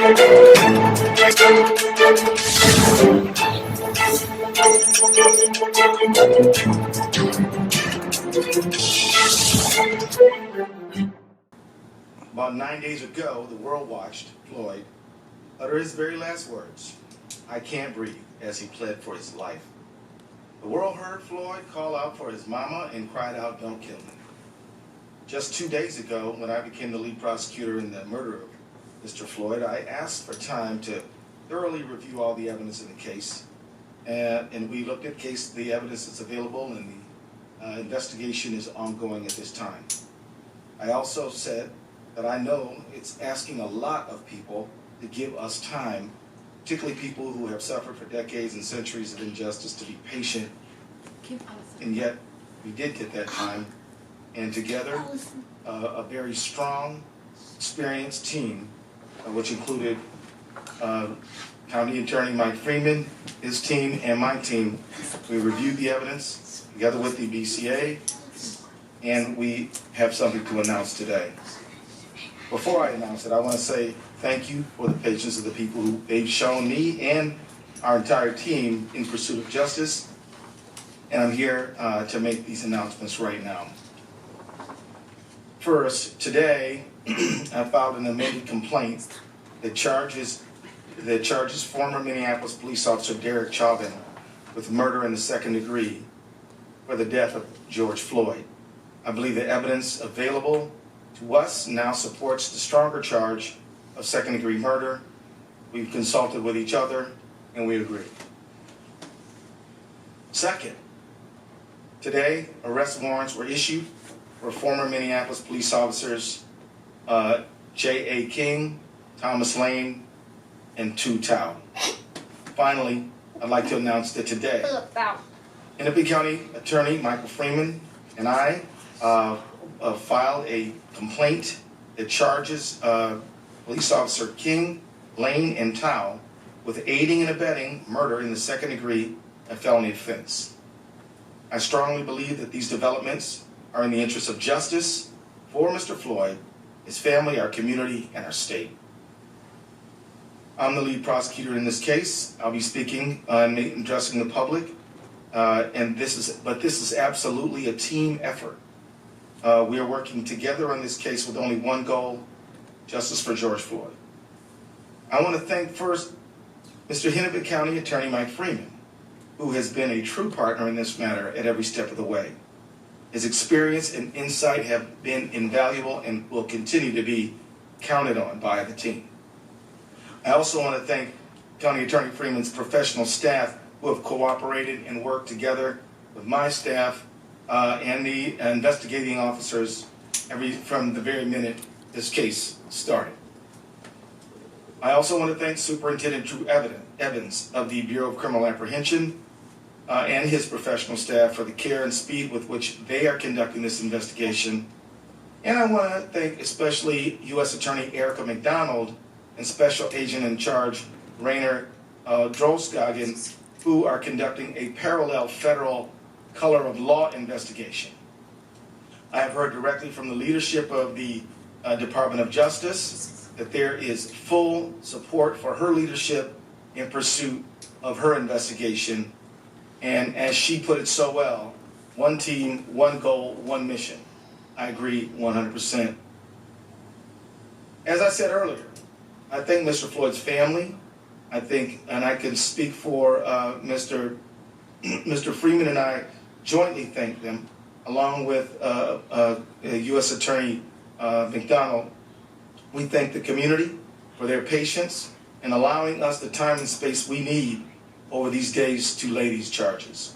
About 9 days ago, the world watched Floyd utter his very last words, "I can't breathe," as he pled for his life. The world heard Floyd call out for his mama and cried out, "Don't kill me." Just 2 days ago, when I became the lead prosecutor in the murder of Mr. Floyd, I asked for time to thoroughly review all the evidence in the case. And we looked at the evidence that's available, and the investigation is ongoing at this time. I also said that I know it's asking a lot of people to give us time, particularly people who have suffered for decades and centuries of injustice, to be patient. And yet, we did get that time. And together, a very strong, experienced team, which included County Attorney Mike Freeman, his team, and my team, we reviewed the evidence together with the BCA, and we have something to announce today. Before I announce it, I want to say thank you for the patience of the people who they've shown me and our entire team in pursuit of justice, and I'm here to make these announcements right now. First, today, I filed an amended complaint that charges former Minneapolis police officer Derek Chauvin with murder in the second degree for the death of George Floyd. I believe the evidence available to us now supports the stronger charge of second-degree murder. We've consulted with each other, and we agree. Second, today, arrest warrants were issued for former Minneapolis police officers J.A. King, Thomas Lane, and Tu Tao. Finally, I'd like to announce that today, Hennepin County Attorney Michael Freeman and I filed a complaint that charges police officer King, Lane, and Tao with aiding and abetting murder in the second degree, a felony offense. I strongly believe that these developments are in the interest of justice for Mr. Floyd, his family, our community, and our state. I'm the lead prosecutor in this case. I'll be speaking and addressing the public, but this is absolutely a team effort. We are working together on this case with only one goal: justice for George Floyd. I want to thank first Mr. Hennepin County Attorney Mike Freeman, who has been a true partner in this matter at every step of the way. His experience and insight have been invaluable and will continue to be counted on by the team. I also want to thank County Attorney Freeman's professional staff who have cooperated and worked together with my staff and the investigating officers from the very minute this case started. I also want to thank Superintendent Drew Evans of the Bureau of Criminal Apprehension and his professional staff for the care and speed with which they are conducting this investigation. And I want to thank especially U.S. Attorney Erica McDonald and Special Agent in Charge Rainer Droskagen, who are conducting a parallel federal color of law investigation. I have heard directly from the leadership of the Department of Justice that there is full support for her leadership in pursuit of her investigation. And as she put it so well, one team, one goal, one mission. I agree 100%. As I said earlier, I thank Mr. Floyd's family. I think, and I can speak for Mr. Freeman and I jointly thank them, along with U.S. Attorney McDonald. We thank the community for their patience in allowing us the time and space we need over these days to lay these charges.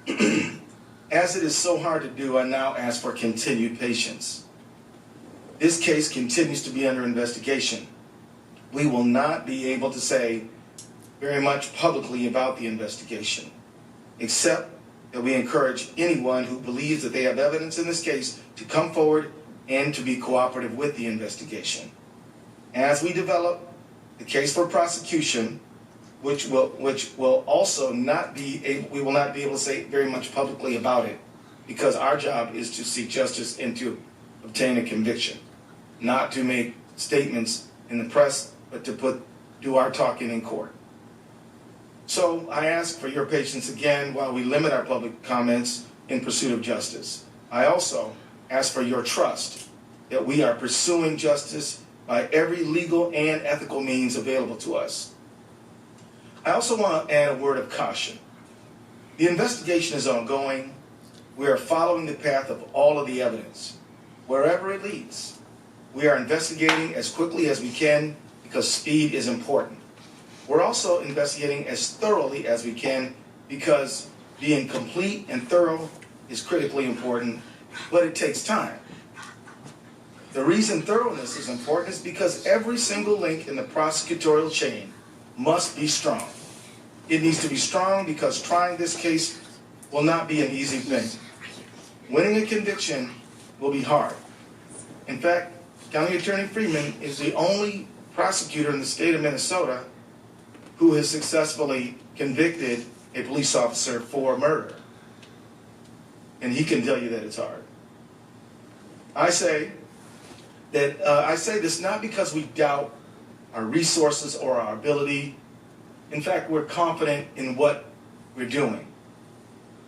As it is so hard to do, I now ask for continued patience. This case continues to be under investigation. We will not be able to say very much publicly about the investigation, except that we encourage anyone who believes that they have evidence in this case to come forward and to be cooperative with the investigation. As we develop the case for prosecution, which will also not be able, we will not be able to say very much publicly about it, because our job is to seek justice and to obtain a conviction, not to make statements in the press, but to do our talking in court. So I ask for your patience again while we limit our public comments in pursuit of justice. I also ask for your trust that we are pursuing justice by every legal and ethical means available to us. I also want to add a word of caution. The investigation is ongoing. We are following the path of all of the evidence. Wherever it leads, we are investigating as quickly as we can because speed is important. We're also investigating as thoroughly as we can because being complete and thorough is critically important, but it takes time. The reason thoroughness is important is because every single link in the prosecutorial chain must be strong. It needs to be strong because trying this case will not be an easy thing. Winning a conviction will be hard. In fact, County Attorney Freeman is the only prosecutor in the state of Minnesota who has successfully convicted a police officer for murder. And he can tell you that it's hard. I say this not because we doubt our resources or our ability. In fact, we're confident in what we're doing.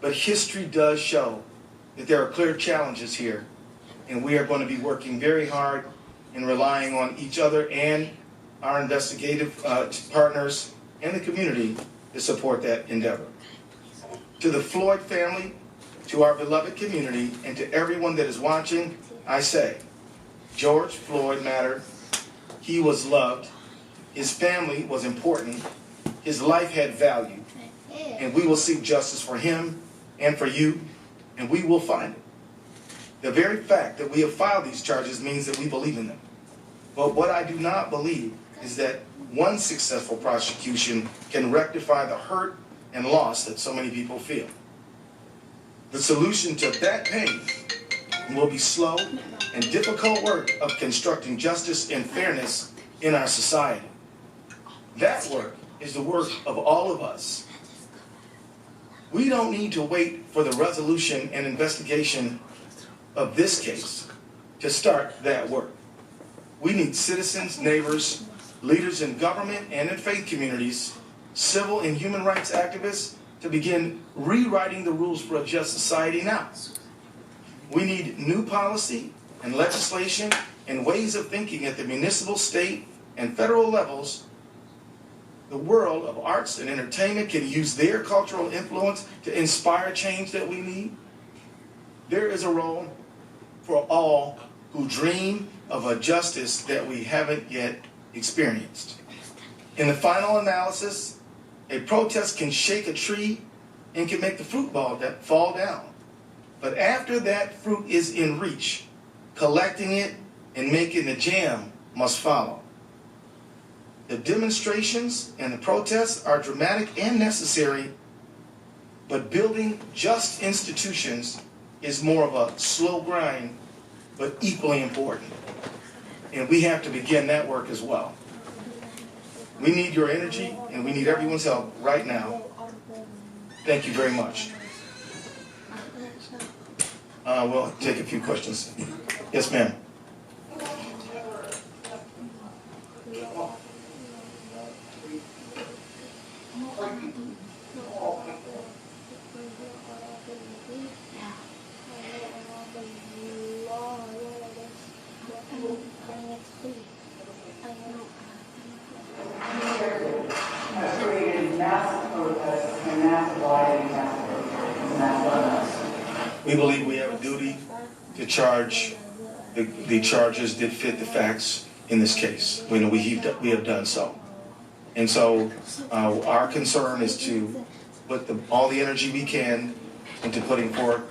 But history does show that there are clear challenges here, and we are going to be working very hard and relying on each other and our investigative partners and the community to support that endeavor. To the Floyd family, to our beloved community, and to everyone that is watching, I say, George Floyd mattered. He was loved. His family was important. His life had value. And we will seek justice for him and for you, and we will find it. The very fact that we have filed these charges means that we believe in them. But what I do not believe is that one successful prosecution can rectify the hurt and loss that so many people feel. The solution to that pain will be slow and difficult work of constructing justice and fairness in our society. That work is the work of all of us. We don't need to wait for the resolution and investigation of this case to start that work. We need citizens, neighbors, leaders in government and in faith communities, civil and human rights activists to begin rewriting the rules for a just society now. We need new policy and legislation and ways of thinking at the municipal, state, and federal levels. The world of arts and entertainment can use their cultural influence to inspire change that we need. There is a role for all who dream of a justice that we haven't yet experienced. In the final analysis, a protest can shake a tree and can make the fruit fall down. But after that fruit is in reach, collecting it and making the jam must follow. The demonstrations and the protests are dramatic and necessary, but building just institutions is more of a slow grind, but equally important. And we have to begin that work as well. We need your energy and we need everyone's help right now. Thank you very much. We'll take a few questions. Yes, ma'am. We believe we have a duty to charge the charges that fit the facts in this case. We know we have done so. And so our concern is to put all the energy we can into putting forth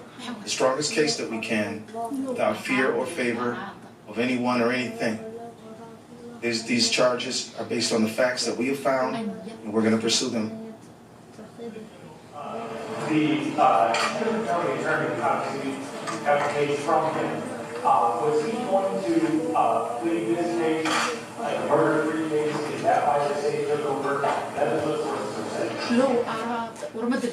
the strongest case that we can without fear or favor of anyone or anything. These charges are based on the facts that we have found, and we're going to pursue them. The county attorney obviously have a case from him. Was he going to plead this case like a murder-free case? Is that why the state took over? That is what sources have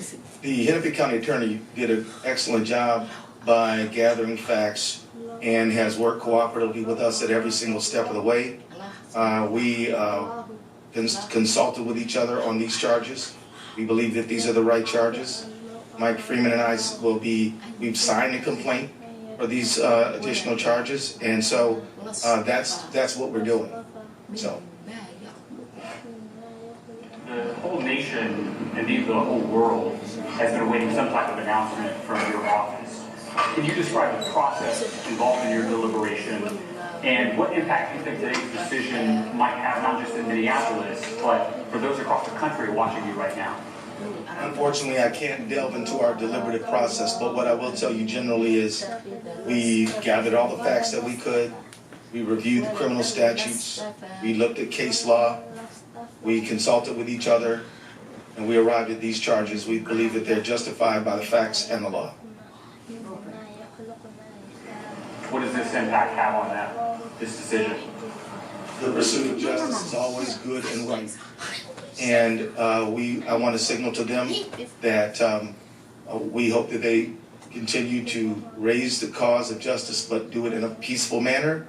said. The Hennepin County attorney did an excellent job by gathering facts and has worked cooperatively with us at every single step of the way. We consulted with each other on these charges. We believe that these are the right charges. Mike Freeman and I we've signed a complaint for these additional charges, and so that's what we're doing. So. The whole nation, indeed the whole world, has been awaiting some type of announcement from your office. Can you describe the process involved in your deliberation and what impact you think today's decision might have, not just in Minneapolis, but for those across the country watching you right now? Unfortunately, I can't delve into our deliberative process, but what I will tell you generally is we gathered all the facts that we could. We reviewed the criminal statutes. We looked at case law. We consulted with each other, and we arrived at these charges. We believe that they're justified by the facts and the law. What does this impact have on this decision? The pursuit of justice is always good and right. And I want to signal to them that we hope that they continue to raise the cause of justice, but do it in a peaceful manner.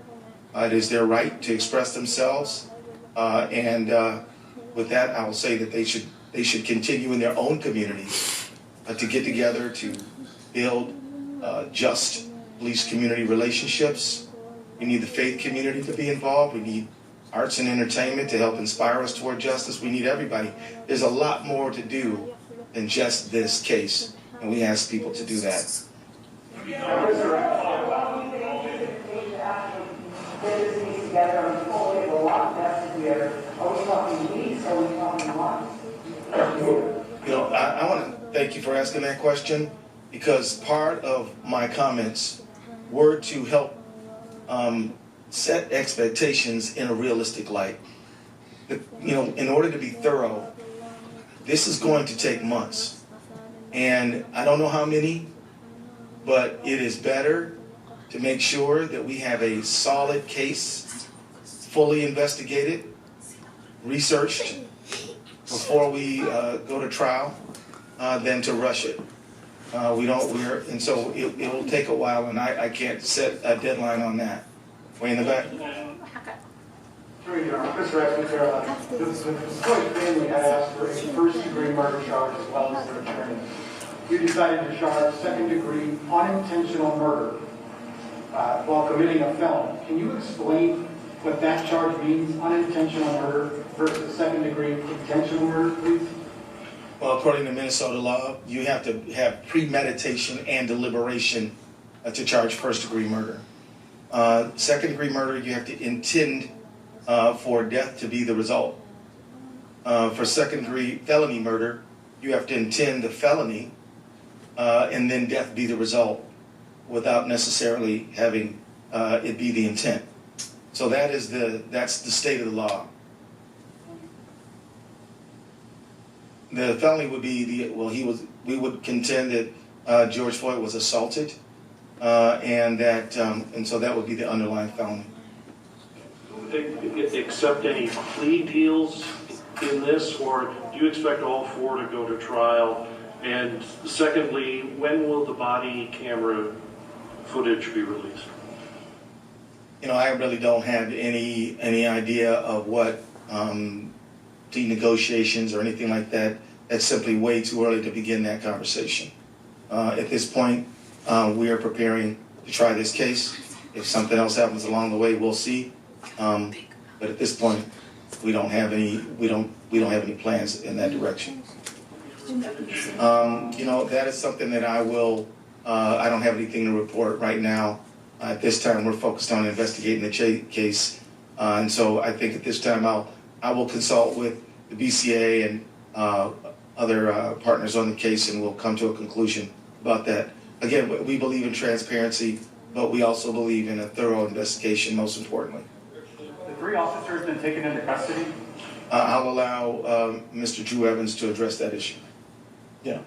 It is their right to express themselves. With that, I will say that they should continue in their own communities to get together to build just police community relationships. We need the faith community to be involved. We need arts and entertainment to help inspire us toward justice. We need everybody. There's a lot more to do than just this case, and we ask people to do that. I want to thank you for asking that question, because part of my comments were to help set expectations in a realistic light. In order to be thorough, this is going to take months. And I don't know how many, but it is better to make sure that we have a solid case, fully investigated, researched before we go to trial, than to rush it. And so it will take a while, and I can't set a deadline on that. Way in the back. Sorry, Your Honor. Mr. Executive, the Floyd family had asked for a first-degree murder charge as well as their attorney. You decided to charge second-degree unintentional murder while committing a felony. Can you explain what that charge means, unintentional murder versus second-degree intentional murder, please? Well, according to Minnesota law, you have to have premeditation and deliberation to charge first-degree murder. Second-degree murder, you have to intend for death to be the result. For second-degree felony murder, you have to intend the felony and then death be the result without necessarily having it be the intent. So that's the state of the law. The felony would be we would contend that George Floyd was assaulted, and so that would be the underlying felony. Accept any plea deals in this, or do you expect all four to go to trial? And secondly, when will the body camera footage be released? I really don't have any idea of what plea negotiations or anything like that. That's simply way too early to begin that conversation. At this point, we are preparing to try this case. If something else happens along the way, we'll see. But at this point, we don't have any plans in that direction. That is something that I don't have anything to report right now. At this time, we're focused on investigating the case. And so I think at this time, I will consult with the BCA and other partners on the case, and we'll come to a conclusion about that. Again, we believe in transparency, but we also believe in a thorough investigation, most importantly. The three officers been taken into custody? I'll allow Mr. Drew Evans to address that issue. Yeah.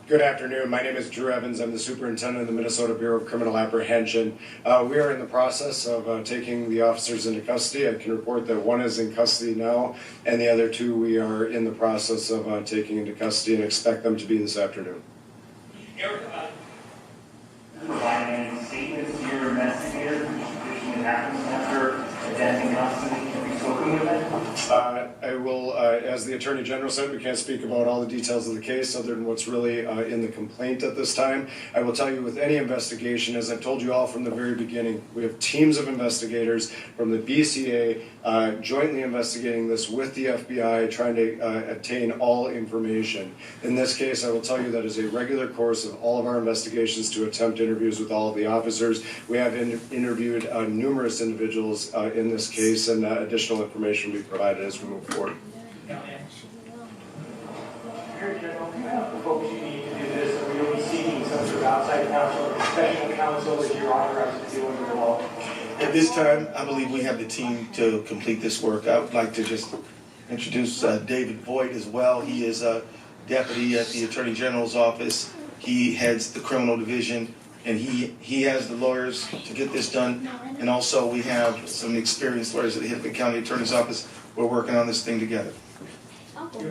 Good afternoon. My name is Drew Evans. I'm the superintendent of the Minnesota Bureau of Criminal Apprehension. We are in the process of taking the officers into custody. I can report that one is in custody now, and the other two we are in the process of taking into custody and expect them to be this afternoon. Providing any statements to your investigators, which happened after I will, as the Attorney General said, we can't speak about all the details of the case other than what's really in the complaint at this time. I will tell you with any investigation, as I've told you all from the very beginning, we have teams of investigators from the BCA jointly investigating this with the FBI, trying to obtain all information. In this case, I will tell you that is a regular course of all of our investigations to attempt interviews with all of the officers. We have interviewed numerous individuals in this case, and additional information will be provided as we move forward. Attorney General, the folks you need to do this, or you'll be seeking some sort of outside counsel or professional counsel that you're authorized to do under the law? At this time, I believe we have the team to complete this work. I would like to just introduce David Voigt as well. He is a deputy at the Attorney General's office. He heads the criminal division, and he has the lawyers to get this done. And also we have some experienced lawyers at the Hennepin County Attorney's Office. We're working on this thing together. In terms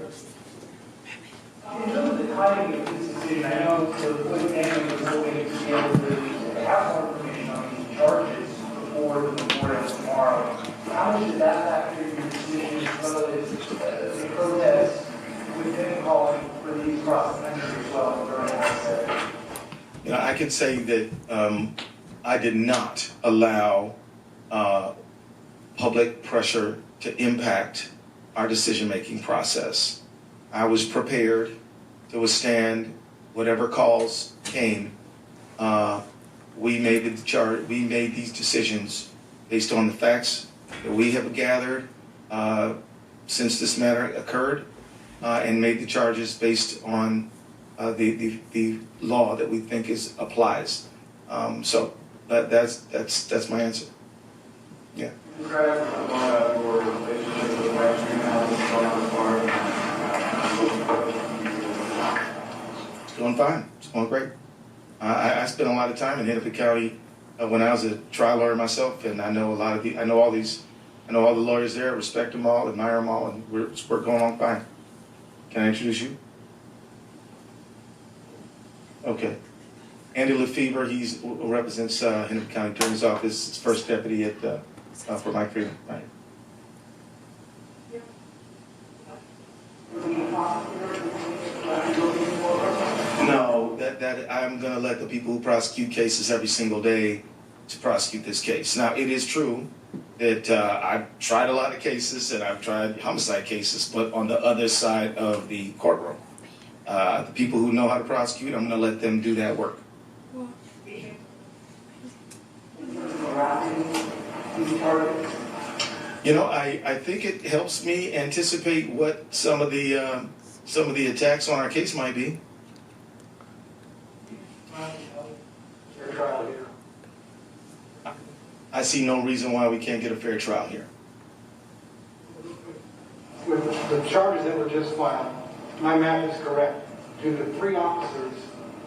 of the timing of this decision, I know the Floyd family was hoping to be able to have more information on these charges before the memorial tomorrow. How much does that factor in your decision relative to the protests within calling for these across the country as well during that? You know, I can say that I did not allow public pressure to impact our decision-making process. I was prepared to withstand whatever calls came. We made these decisions based on the facts that we have gathered since this matter occurred, and made the charges based on the law that we think applies. So that's my answer. Yeah. It's going fine. It's going great. I spent a lot of time in Hennepin County when I was a trial lawyer myself, and I know all the lawyers there. Respect them all, admire them all, and we're going on fine. Can I introduce you? Okay. Andy Lefevre, he represents Hennepin County Attorney's Office, his first deputy at for Mike Freeman. Right. No, that I'm going to let the people who prosecute cases every single day to prosecute this case. Now, it is true that I've tried a lot of cases, and I've tried homicide cases, but on the other side of the courtroom. The people who know how to prosecute, I'm going to let them do that work. You know, I think it helps me anticipate what some of the attacks on our case might be. I see no reason why we can't get a fair trial here. With the charges that were just filed, my math is correct. Do the 3 officers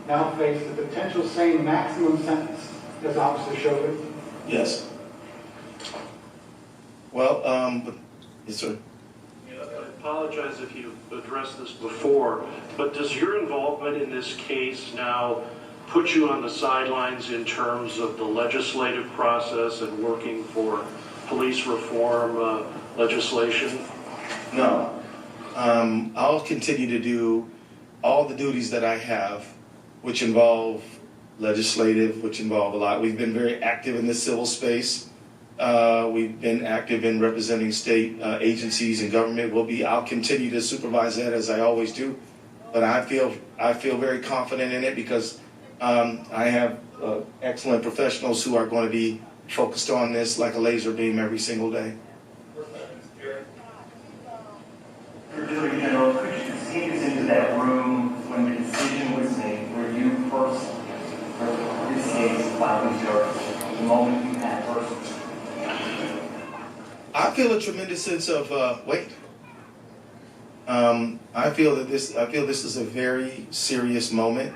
now face the potential same maximum sentence as Officer Chauvin? Yes. Well, yes, sir. I apologize if you've addressed this before, but does your involvement in this case now put you on the sidelines in terms of the legislative process and working for police reform legislation? No. I'll continue to do all the duties that I have, which involve legislative, which involve a lot. We've been very active in the civil space. We've been active in representing state agencies and government. I'll continue to supervise that as I always do. But I feel very confident in it because I have excellent professionals who are going to be focused on this like a laser beam every single day. Attorney General, could you take us into that room when the decision was made, where you personally, for this case, filing charges, the moment you had personally? I feel a tremendous sense of weight. I feel this is a very serious moment.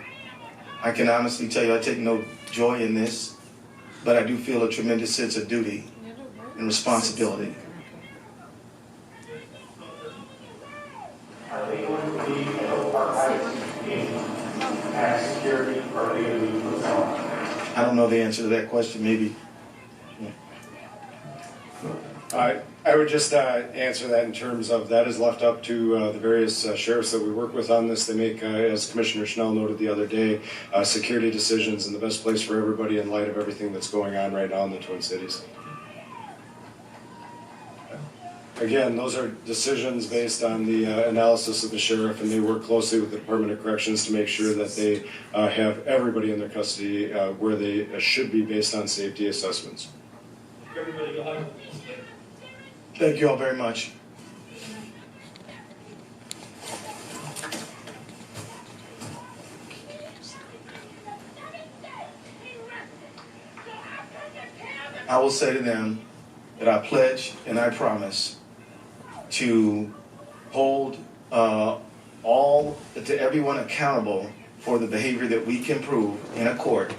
I can honestly tell you I take no joy in this, but I do feel a tremendous sense of duty and responsibility. Are they going to be archived in max security, or are they going to be put on? I don't know the answer to that question. Maybe. I would just answer that in terms of that is left up to the various sheriffs that we work with on this. They make, as Commissioner Schnell noted the other day, security decisions in the best place for everybody in light of everything that's going on right now in the Twin Cities. Again, those are decisions based on the analysis of the sheriff, and they work closely with the Department of Corrections to make sure that they have everybody in their custody where they should be based on safety assessments. Thank you all very much. I will say to them that I pledge and I promise to hold everyone accountable for the behavior that we can prove in a court